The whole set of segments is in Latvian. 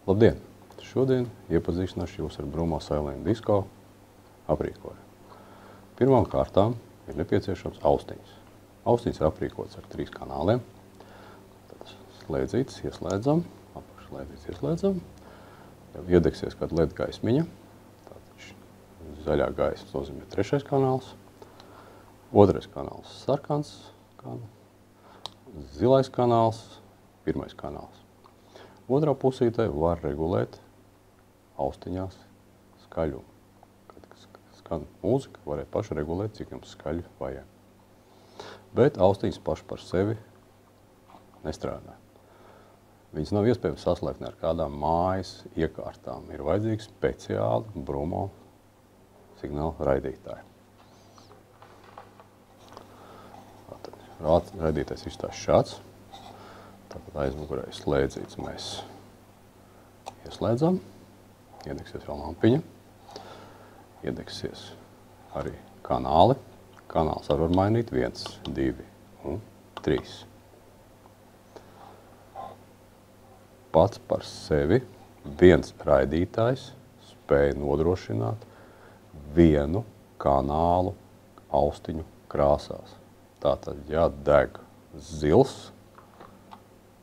Labdien! Šodien iepazīstināšu jūs ar Brumo Silent Disco aprīkojumu. Pirmām kārtām ir nepieciešams austiņas. Austiņas ir aprīkotas ar 3 kanāliem. Tad slēdzītes ieslēdzam, apakšslēdzītes ieslēdzam. Jau iedegsies kāda LED gaismiņa. Tātad zaļā gaisma nozīmē 3. kanāls. 2. kanāls sarkans, zilais kanāls, 1. kanāls. Otrā pusītē var regulēt austiņās skaļumu. Kad skan mūzika, varētu paši regulēt, cik jums skaļi vajag. Bet austiņas paši par sevi nestrādā. Viņas nav iespējams saslēgt ar kādām mājas iekārtām. Ir vajadzīgi speciāli Brumo signāla raidītāji. Raidītājs izstāsta šāds. Tātad aizmugurē slēdzītes mēs ieslēdzam. Iedegsies vēl lampiņa. Iedegsies arī kanāli. Kanāls var mainīt 1, 2 un 3. Pats par sevi viens raidītājs spēja nodrošināt vienu kanālu austiņu krāsās. Tātad, ja deg zils,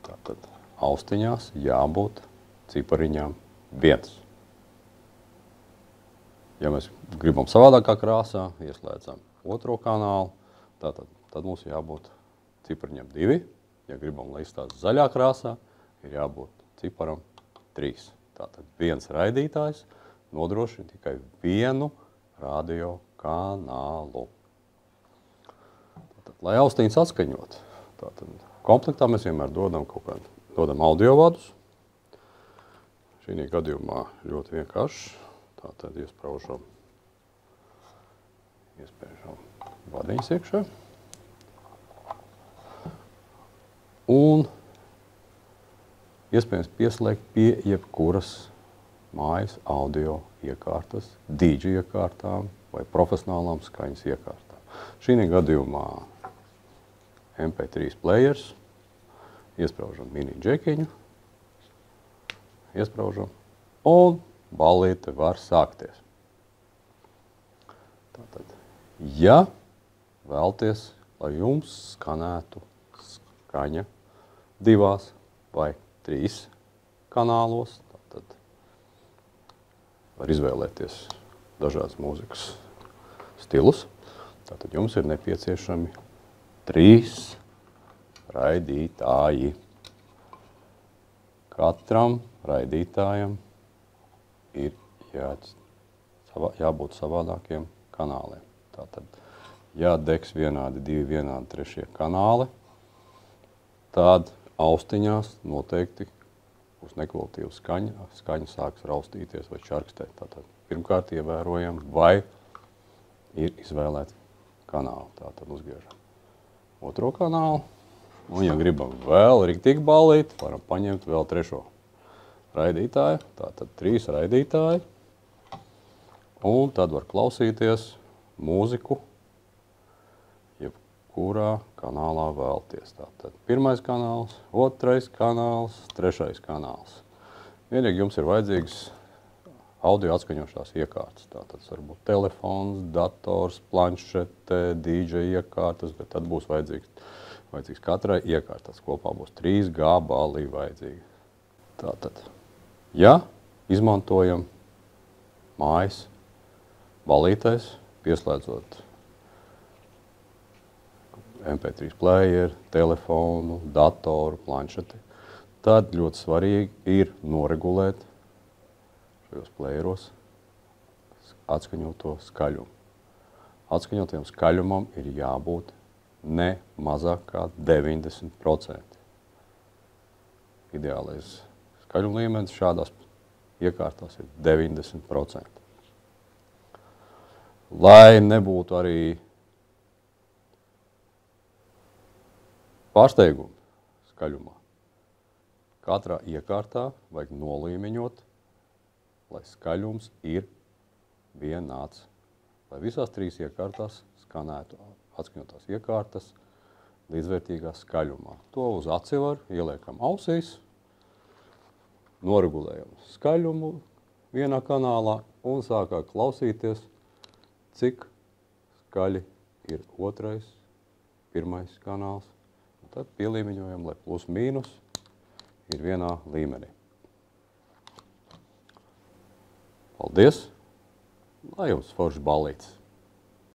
tātad austiņās jābūt cipariņām 1. Ja mēs gribam savādākā krāsā, ieslēdzam 2. kanālu, tad mums jābūt cipariņam 2. Ja gribam, lai izstāsta zaļā krāsā, ir jābūt ciparam 3. Tātad viens raidītājs nodrošina tikai vienu radio kanālu. Lai austiņas atskaņot, komplektā mēs vienmēr dodam audiovadus. Šī gadījumā ļoti vienkārši. Tātad iespēžam vadiņas iekšā. Un iespējams pieslēgt pie jebkuras mājas audio iekārtas, DJ iekārtām vai profesionālām skaņas iekārtām. Šī gadījumā MP3 players, iespraužam mini džekiņu, iespraužam, un ballīte var sākties. Tātad, ja vēlties, lai jums skanētu skaņa 2 vai 3 kanālos, tad var izvēlēties dažādas mūzikas stilus. Tātad jums ir nepieciešami 3 raidītāji. Katram raidītājam ir jābūt savādākiem kanāliem. Tātad, ja degs vienādi 2, vienādi 3 kanāli, tad austiņās noteikti būs nekvalitīva skaņa. Skaņa sāks raustīties vai čarkstēt. Tātad, pirmkārt ievērojam, vai ir izvēlēti kanāli. Tātad uzgriežam 2. kanālu. Un, ja gribam vēl riktīgi ballīt, varam paņemt vēl 3. raidītāju. Tātad 3 raidītāji. Un tad var klausīties mūziku, jebkurā kanālā vēlties. Tātad 1. kanāls, 2. kanāls, 3. kanāls. Vienīgi jums ir vajadzīgs audio atskaņošās iekārtas. Tātad varbūt telefons, dators, planšete, DJ iekārtas, bet tad būs vajadzīgs katrai iekārtas. Kopā būs 3 gabali vajadzīgi. Tātad, ja izmantojam mājas ballītēs, pieslēdzot MP3 player, telefonu, datoru, planšeti, tad ļoti svarīgi ir noregulēt šajos playeros atskaņoto skaļumu. Atskaņotajam skaļumam ir jābūt ne mazāk kā 90%. Ideālais skaļuma līmenis šādās iekārtās ir 90%. Lai nebūtu arī pārsteigumi skaļumā, katrā iekārtā vajag nolīmeņot, lai skaļums ir vienāds. Lai visās 3 iekārtās skanētu atskaņotās iekārtas līdzvērtīgā skaļumā. To uz aci var ieliekam ausīs noregulējam skaļumu vienā kanālā un sākām klausīties, cik skaļi ir otrais, pirmais kanāls. Un tad pielīmeņojam, lai plus mīnus ir vienā līmenī. Paldies! Lai jums foršs ballīts!